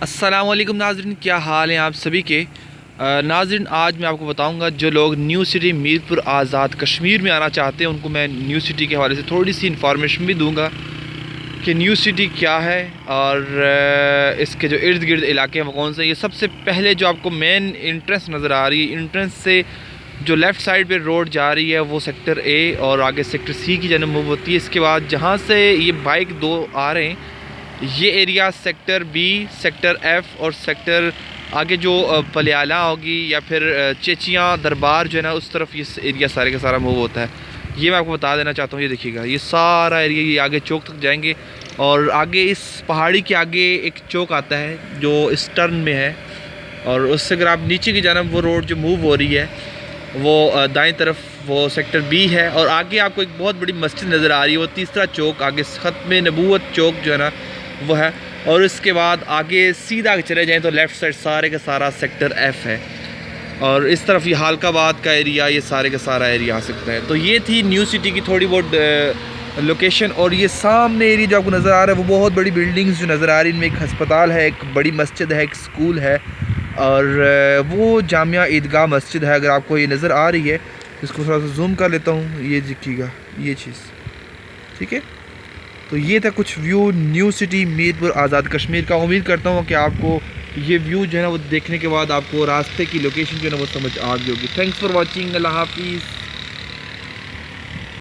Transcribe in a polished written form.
अस्सलामुअलैकुम नाज़रीन, क्या हाल हैं आप सभी के। नाज़रीन, आज मैं आपको बताऊंगा जो लोग न्यू सिटी मीरपुर आज़ाद कश्मीर में आना चाहते हैं उनको मैं न्यू सिटी के हवाले से थोड़ी सी इन्फॉर्मेशन भी दूंगा कि न्यू सिटी क्या है और इसके जो इर्द गिर्द इलाके हैं वो कौन से। ये सबसे पहले जो आपको मेन इंट्रेंस नज़र आ रही है, इंट्रेंस से जो लेफ़्ट साइड पे रोड जा रही है वो सेक्टर ए और आगे सेक्टर सी की जानब मूव होती है। इसके बाद जहाँ से ये बाइक दो आ रहे हैं ये area sector B, sector F और सेक्टर आगे जो पलियाला होगी या फिर चेचियाँ दरबार जो है ना उस तरफ ये एरिया सारे का सारा मूव होता है। ये मैं आपको बता देना चाहता हूँ। ये देखिएगा, ये सारा एरिया ये आगे चौक तक जाएंगे और आगे इस पहाड़ी के आगे एक चौक आता है जो इस टर्न में है और उससे अगर आप नीचे की जानब वो रोड जो मूव हो रही है वो दाएं तरफ वो सेक्टर बी है और आगे आपको एक बहुत बड़ी मस्जिद नज़र आ रही है, वो तीसरा चौक आगे ख़त्म नबूवत चौक जो है ना वो है। और इसके बाद आगे सीधा चले जाएं तो लेफ़्ट साइड सारे का सारा सेक्टर एफ़ है और इस तरफ ये हालकाबाद का एरिया, ये सारे का सारा एरिया आ सकता है। तो ये थी न्यू सिटी की थोड़ी बहुत लोकेशन। और ये सामने एरिया जो आपको नज़र आ रहा है वो बहुत बड़ी बिल्डिंग्स जो नज़र आ रही है, इनमें एक हस्पताल है, एक बड़ी मस्जिद है, एक स्कूल है और वो जामिया ईदगाह मस्जिद है। अगर आपको ये नज़र आ रही है, इसको थोड़ा सा जूम कर लेता हूँ, ये दिखिएगा ये चीज़, ठीक है। तो ये था कुछ view new city Mirpur Azad Kashmir का। उम्मीद करता हूँ कि आपको ये व्यू जो है ना वो देखने के बाद आपको रास्ते की लोकेशन जो है ना वो समझ आ गई होगी। Thanks for watching. अल्लाह हाफिज़।